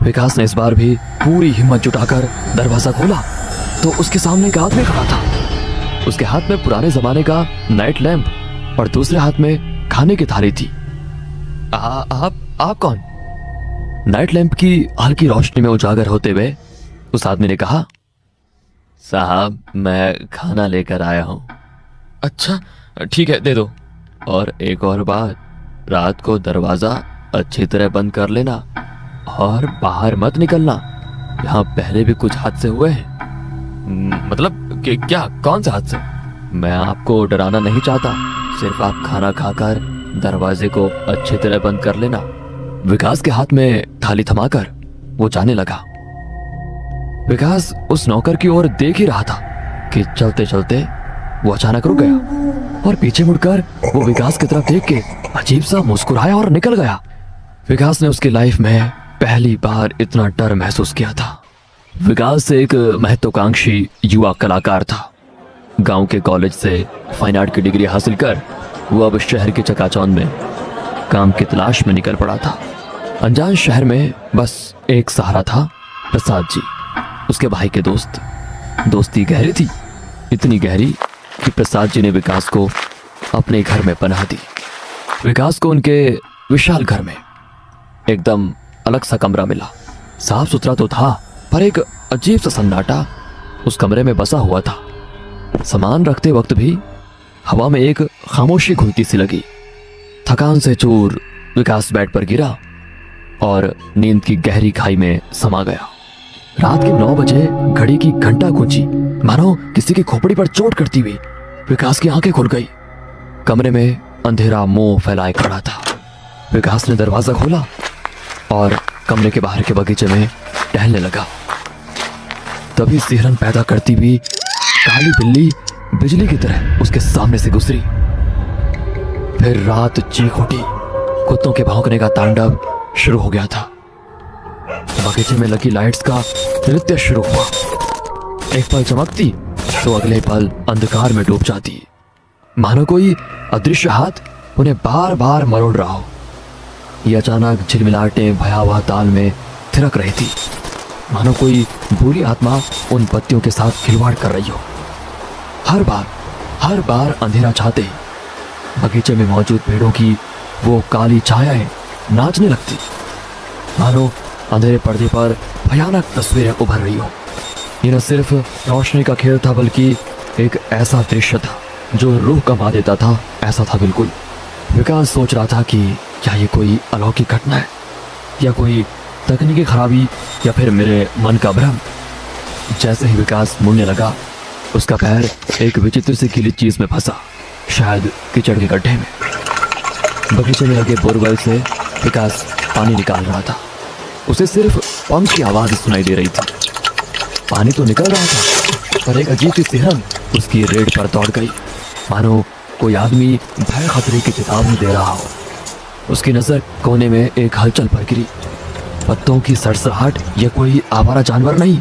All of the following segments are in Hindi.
विकास ने इस बार भी पूरी हिम्मत जुटाकर दरवाजा खोला तो उसके सामने एक आदमी खड़ा था। उसके हाथ में पुराने जमाने का नाइट लैंप और दूसरे हाथ में खाने की थाली थी। आप कौन? नाइट लैंप की हल्की रोशनी में उजागर होते हुए उस आदमी ने कहा, साहब मैं खाना लेकर आया हूं। अच्छा ठीक है, दे दो। और एक और बात, रात को दरवाजा अच्छी तरह बंद कर लेना और बाहर मत निकलना। यहाँ पहले भी कुछ हादसे हुए हैं। मतलब क्या, कौन सा हादसे? मैं आपको डराना नहीं चाहता, सिर्फ आप खाना खाकर दरवाजे को अच्छी तरह बंद कर लेना। विकास के हाथ में थाली थमाकर वो जाने लगा। विकास उस नौकर की ओर देख ही रहा था कि चलते चलते वो अचानक रुक गया और पीछे मुड़कर वो विकास की तरफ देख के अजीब सा मुस्कुराया और निकल गया। विकास ने उसकी लाइफ में पहली बार इतना डर महसूस किया था। विकास एक महत्वाकांक्षी युवा कलाकार था। गांव के कॉलेज से फाइन आर्ट की डिग्री हासिल कर वो अब शहर के चकाचौंध में काम की तलाश में निकल पड़ा था। अनजान शहर में बस एक सहारा था, प्रसाद जी, उसके भाई के दोस्त। दोस्ती गहरी थी, इतनी गहरी कि प्रसाद जी ने विकास को अपने घर में पनाह दी। विकास को उनके विशाल घर में एकदम अलग सा कमरा मिला। साफ सुथरा तो था, पर एक अजीब सा सन्नाटा उस कमरे में बसा हुआ था। सामान रखते वक्त भी हवा में एक खामोशी घुलती सी लगी। थकान से चूर विकास बेड पर गिरा और नींद की गहरी खाई में समा गया। रात के 9 बजे घड़ी की घंटा गूंजी, मानो किसी की खोपड़ी पर चोट करती हुई विकास की आंखें खुल गई। कमरे में अंधेरा मुंह फैलाए खड़ा था। विकास ने दरवाजा खोला और कमरे के बाहर के बगीचे में टहलने लगा। तभी सिहरन पैदा करती हुई काली बिल्ली बिजली की तरह उसके सामने से गुजरी। फिर रात चीख उठी, कुत्तों के भौंकने का तांडव शुरू हो गया था। बगीचे में लगी लाइट्स का नृत्य शुरू हुआ। एक पल चमकती तो अगले पल अंधकार में डूब जाती, मानो कोई अदृश्य हाथ उन्हें बार बार मरोड़ रहा हो। ये अचानक झिलमिलाहटें भयावह ताल में थिरक रही थी, मानो कोई बुरी आत्मा उन बत्तियों के साथ खिलवाड़ कर रही हो। हर बार अंधेरा छाते बगीचे में मौजूद पेड़ों की वो काली छायाएं नाचने लगती, मानो अंधेरे पर्दे पर भयानक तस्वीरें उभर रही हो। ये न सिर्फ रोशनी का खेल था, बल्कि एक ऐसा दृश्य था जो रूह कमा देता था। ऐसा था बिल्कुल। विकास सोच रहा था कि क्या ये कोई अलौकिक घटना है, या कोई तकनीकी खराबी, या फिर मेरे मन का भ्रम। जैसे ही विकास मुड़ने लगा, उसका पैर एक विचित्र सी गीली चीज में फंसा, शायद कीचड़ के गड्ढे में। बगीचे में लगे बोरवेल से विकास पानी निकाल रहा था। उसे सिर्फ पंप की आवाज सुनाई दे रही थी। पानी तो निकल रहा था, पर एक अजीब सी सिहरन उसकी रेड पर दौड़ गई, मानो कोई आदमी भय खतरे की चेतावनी दे रहा हो। उसकी नजर कोने में एक हलचल पर गिरी। पत्तों की सरसराहट, ये कोई आवारा जानवर नहीं,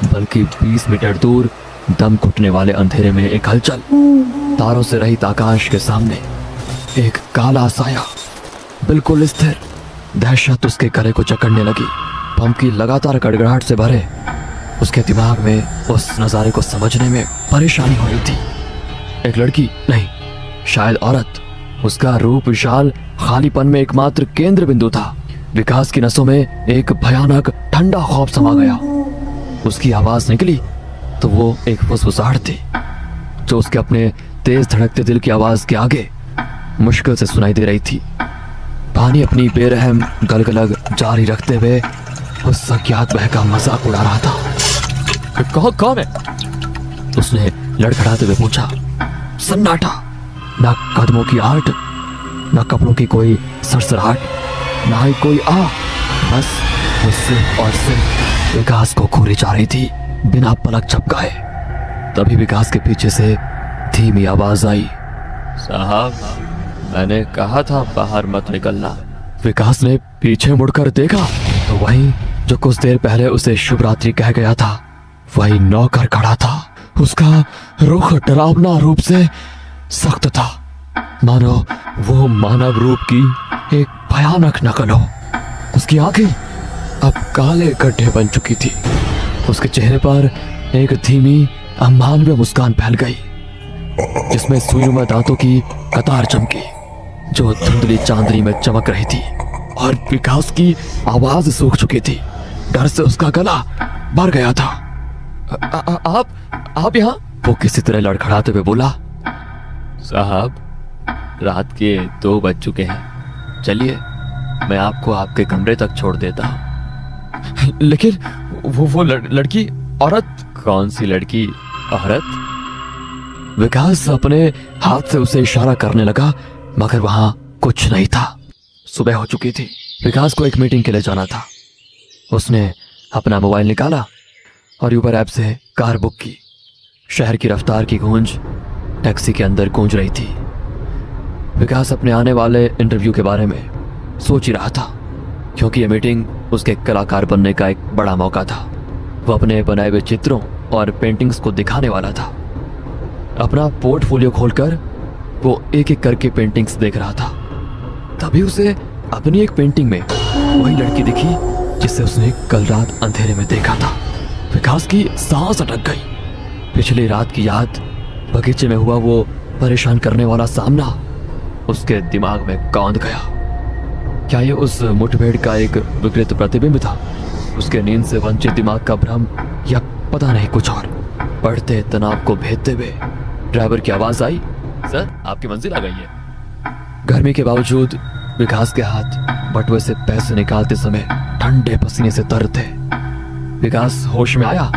बल्कि 20 मीटर दूर दम घुटने वाले अंधेरे में एक हलचल। तारों से रहित आकाश के सामने एक काला साया, बिल्कुल स्थिर। दहशत उसके गले को जकड़ने लगी। पंप की लगातार गड़गड़ाहट से भरे उसके दिमाग में उस नजारे को समझने में परेशानी हो रही थी। एक लड़की नहीं, शायद औरत। उसका रूप विशाल, खालीपन में एकमात्र केंद्र बिंदु था। विकास की नसों में एक भयानक ठंडा खौफ समा गया। उसकी आवाज निकली तो वो एक फुसफुसाहट थी, जो उसके अपने तेज धड़कते दिल की आवाज के आगे मुश्किल से सुनाई दे रही थी। पानी अपनी बेरहम गलगलग जारी रखते हुए उस अज्ञात भय का मजाक उड़ा रहा था। कौन है? उसने लड़खड़ाते हुए पूछा। सन्नाटा, ना कदमों की आहट, ना कपड़ों की कोई सरसराहट, ना ही कोई बस वो सिर्फ और सिर्फ विकास को घूरी जा रही थी, बिना पलक झपकाए। तभी विकास के पीछे से धीमी आवाज आई, साहब मैंने कहा था बाहर मत निकलना। विकास ने पीछे मुड़कर देखा तो वहीं जो कुछ देर पहले उसे शुभ रात्रि कह गया था, वही नौकर खड़ा था। उसका रुख डरावना रूप से सख्त था, मानो वो मानव रूप की एक भयानक नकल हो। उसकी आंखें अब काले गड्ढे बन चुकी थी। उसके चेहरे पर एक धीमी अमानवीय मुस्कान फैल गई, जिसमें सुईनुमा दांतों की कतार चमकी जो धुंधली चांदनी में चमक रही थी। और विकास की आवाज सूख चुकी थी। डर से उसका गला भर गया था। आप यहाँ? वो किसी तरह लड़खड़ाते हुए बोला, साहब, रात के 2 बज चुके हैं। चलिए, मैं आपको आपके कमरे तक छोड़ देता हूँ। लेकिन वो लड़की, औरत? कौन सी लड़की? औरत? विकास अपने हाथ से उसे इशारा करने लगा, मगर वहां कुछ नहीं था। सुबह हो चुकी थी। विकास को एक मीटिंग के लिए जाना था। उसने अपना मोबाइल निकाला और ऊबर ऐप से कार बुक की। शहर की रफ्तार की गूंज टैक्सी के अंदर गूंज रही थी। विकास अपने आने वाले इंटरव्यू के बारे में सोच ही रहा था, क्योंकि यह मीटिंग उसके कलाकार बनने का एक बड़ा मौका था। वो अपने बनाए हुए चित्रों और पेंटिंग्स को दिखाने वाला था। अपना पोर्टफोलियो खोलकर वो एक एक करके पेंटिंग्स देख रहा था। तभी उसे अपनी एक पेंटिंग में वही लड़की दिखी जिसे उसने कल रात अंधेरे में देखा था। विकास की सांस अटक गई। पिछली रात की याद, बगीचे में हुआ वो परेशान करने वाला सामना उसके दिमाग में कौंध गया। क्या ये उस मुठभेड़ का एक विकृत प्रतिबिंब था? उसके नींद से वंचित दिमाग का भ्रम, या पता नहीं कुछ और? बढ़ते तनाव को भेदते हुए ड्राइवर की आवाज आई, सर, आपकी मंजिल आ गई है। गर्मी के बावजूद विकास के हाथ बटुए से पैसे निकालते समय ठंडे पसीने से तर थे। विकास होश में आया।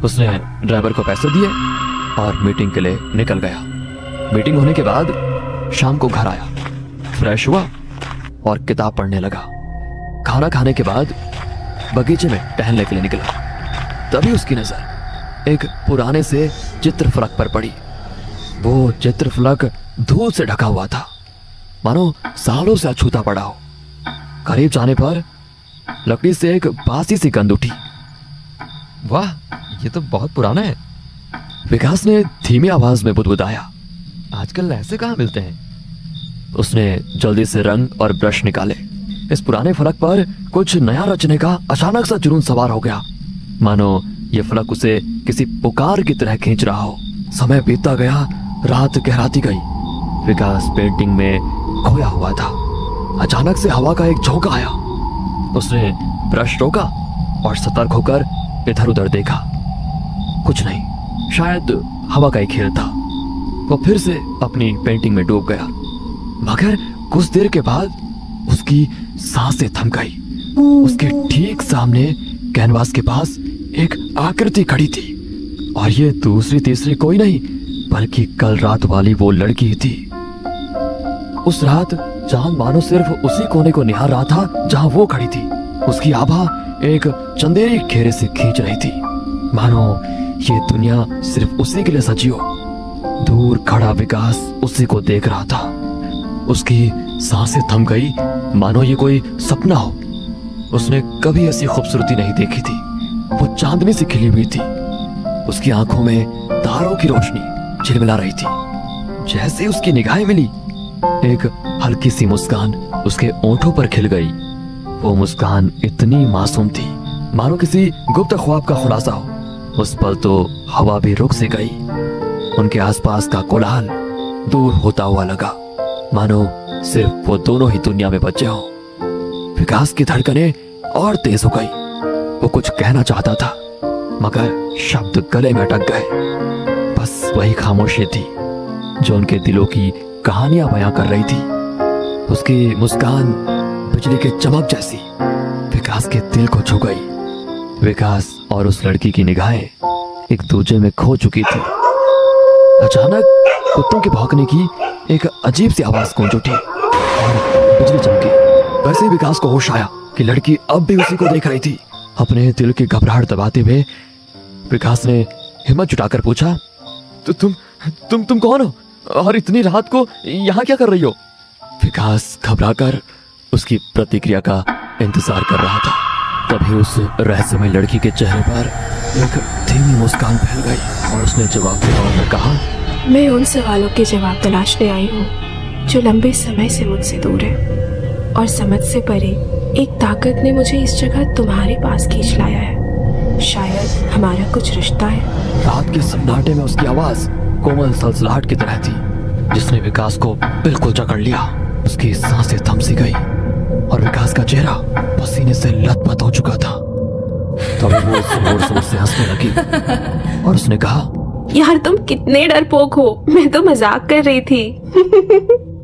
उसने ड्राइवर को पैसे दिए और मीटिंग के लिए निकल गया। मीटिंग होने के बाद शाम को घर आया, फ्रेश हुआ और किताब पढ़ने लगा। खाना खाने के बाद बगीचे में टहलने के लिए निकला। तभी उसकी नजर एक पुराने से चित्रफलक पर पड़ी। वो चित्रफलक धूल से ढका हुआ था, मानो सालों से अछूता पड़ा हो। करीब जाने पर लकड़ी से एक बासी सी गंध उठी। वाह, ये तो बहुत पुराना है। विकास ने धीमी आवाज में बुदबुदाया, आजकल ऐसे कहाँ मिलते हैं? उसने जल्दी से रंग और ब्रश निकाले। इस पुराने फलक पर कुछ नया रचने का अचानक सा जुनून सवार हो गया, मानो ये फलक उसे किसी पुकार की तरह खींच रहा हो। समय बीतता गया, रात गहराती गई। विकास पेंटिंग में खोया हुआ था। अचानक से हवा का एक झोंका आया। उसने ब्रश रोका और सतर्क होकर इधर उधर देखा। कुछ नहीं, शायद हवा का एक खेल था। वो फिर से अपनी पेंटिंग में डूब गया, मगर कुछ देर के बाद उसकी सांसें थम गई। उसके ठीक सामने कैनवास के पास एक आकृति खड़ी थी, और ये दूसरी तीसरी कोई नहीं बल्कि कल रात वाली वो लड़की थी। उस रात चांद मानो सिर्फ उसी कोने को निहार रहा था जहां वो खड़ी थी। उसकी आभा एक चंदेरी घेरे से खींच रही थी, मानो ये दुनिया सिर्फ उसी के लिए सजी हो। दूर खड़ा विकास उसी को देख रहा था। उसकी सांसें थम गई, मानो ये कोई सपना हो। उसने कभी ऐसी खूबसूरती नहीं देखी थी। वो चांदनी से खिली हुई थी। उसकी आंखों में तारों की रोशनी झिलमिला रही थी। जैसे उसकी निगाहें मिली, एक हल्की सी मुस्कान उसके ओंठों पर खिल गई। वो मुस्कान इतनी मासूम थी, मानो किसी गुप्त ख्वाब का खुलासा हो। उस पल तो हवा भी रुक सी गई। उनके आसपास का कोलाहल दूर होता हुआ लगा, मानो सिर्फ वो दोनों ही दुनिया में बचे हों। विकास की धड़कनें और तेज हो गई। वो कुछ कहना चाहता था, मगर शब्द गले में अटक गए। बस वही खामोशी थी जो उनके दिलों की कहानियां बयां कर रही थी। उसकी मुस्कान बिजली के चमक जैसी विकास के दिल को छू गई। विकास और उस लड़की की निगाहें एक दूसरे में खो चुकी थी। अचानक कुत्तों के भौंकने की एक अजीब सी आवाज गूंज उठी और बिजली चमकी। वैसे ही विकास को होश आया कि लड़की अब भी उसी को देख रही थी। अपने दिल की घबराहट दबाते हुए विकास ने हिम्मत जुटाकर पूछा, तुम कौन हो और इतनी रात को यहाँ क्या कर रही हो? विकास घबराकर उसकी प्रतिक्रिया का इंतजार कर रहा था। तभी उस रहस्यमय लड़की के चेहरे पर एक धीमी मुस्कान फैल गई और उसने जवाब दिया और कहा, मैं उन सवालों के जवाब तलाशने आई हूँ जो लंबे समय से मुझसे दूर है और समझ से परे एक ताकत ने मुझे इस जगह तुम्हारे पास खींच लाया है। शायद हमारा कुछ रिश्ता है। रात के सन्नाटे में उसकी आवाज कोमल सलसलाहट की तरह थी, जिसने विकास को बिल्कुल जकड़ लिया। उसकी सांसें थम सी गई और विकास का चेहरा पसीने से लथपथ हो चुका था। तभी वो जोर जोर से हंसने लगी और उसने कहा, यार तुम कितने डरपोक हो, मैं तो मजाक कर रही थी।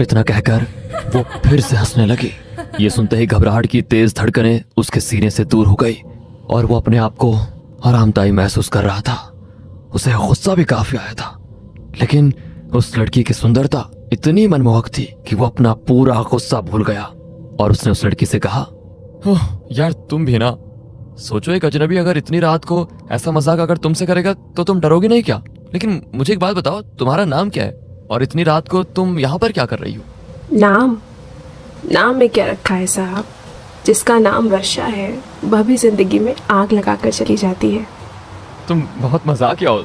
इतना कहकर वो फिर से हंसने लगी। ये सुनते ही घबराहट की तेज धड़कनें उसके सीने से दूर हो गई और वो अपने आप को आरामदायी महसूस कर रहा था। उसे गुस्सा भी काफी आया था, लेकिन उस लड़की की सुंदरता इतनी मनमोहक थी कि वो अपना पूरा गुस्सा भूल गया और उसने उस लड़की से कहा, यार तुम भी ना, सोचो एक अजनबी अगर इतनी रात को ऐसा मजाक अगर तुमसे करेगा तो तुम डरोगे नहीं क्या? लेकिन मुझे एक बात बताओ, तुम्हारा नाम क्या है और इतनी रात को तुम यहाँ पर क्या कर रही हो? नाम में क्या रखा है साहब? जिसका नाम वर्षा है वह भी जिंदगी में आग लगाकर चली जाती है। तुम बहुत मजाकिया हो,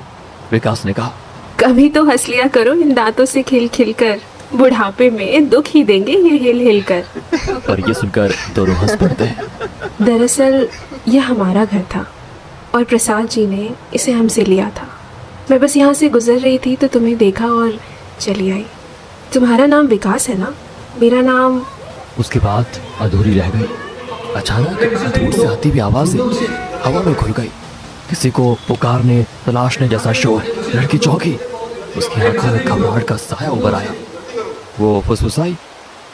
विकास ने कहा। कभी तो हंस लिया करो इन दांतों से खिल खिल कर, बुढ़ापे में दुख ही देंगे ये हिल हिल कर। और ये सुनकर दोनों हंस पड़ते हैं। दरअसल यह हमारा घर था और प्रसाद जी ने इसे हमसे लिया था। मैं बस यहाँ से गुजर रही थी तो तुम्हें देखा और चली आई। तुम्हारा नाम विकास है ना? मेरा नाम। उसकी बात अधूरी रह गई। अचानक दूर से आती हुई आवाजें हवा में घुल गई। किसी को पुकारने तलाशने जैसा शोर। लड़की चौंकी, उसकी आंखों में घबराहट का साया उभर आया। वो फुसफुसाई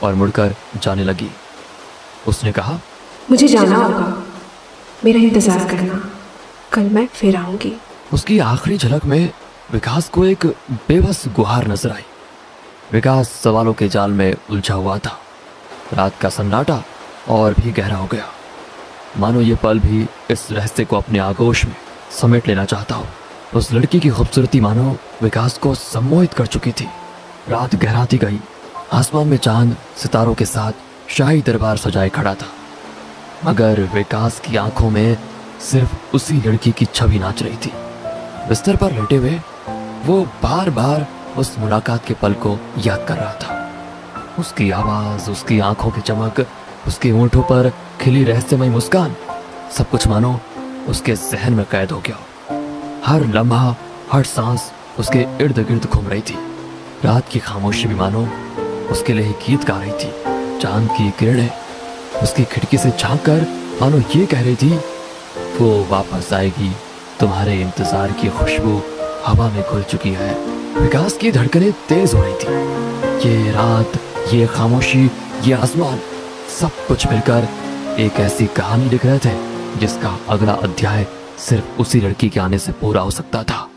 और मुड़कर जाने लगी। उसने कहा, मुझे जाना होगा, मेरा इंतजार करना, कल मैं फिर आऊंगी। उसकी आखिरी झलक में विकास को एक बेबस गुहार नजर आई। विकास सवालों के जाल में उलझा हुआ था। रात का सन्नाटा और भी गहरा हो गया, मानो ये पल भी इस रहस्य को अपने आगोश में समेट लेना चाहता हो। उस लड़की की खूबसूरती मानो विकास को सम्मोहित कर चुकी थी। रात गहराती गई। आसमान में चांद सितारों के साथ शाही दरबार सजाए खड़ा था, मगर विकास की आंखों में सिर्फ उसी लड़की की छवि नाच रही थी। बिस्तर पर लेटे हुए वो बार बार उस मुलाकात के पल को याद कर रहा था। उसकी आवाज, उसकी आंखों की चमक, उसके होंठों पर खिली रहस्यमय मुस्कान, सब कुछ मानो उसके जहन में कैद हो गया। हर लम्हा, हर सांस उसके इर्द गिर्द घूम रही थी। रात की खामोशी भी मानो उसके लिए गीत गा रही थी। चांद की किरणें उसकी खिड़की से झांक कर मानो ये कह रही थी, वो वापस आएगी, तुम्हारे इंतजार की खुशबू हवा में घुल चुकी है। विकास की धड़कनें तेज हो रही थी। ये रात, ये खामोशी, ये आसमान, सब कुछ मिलकर एक ऐसी कहानी लिख रहे थे जिसका अगला अध्याय सिर्फ उसी लड़की के आने से पूरा हो सकता था।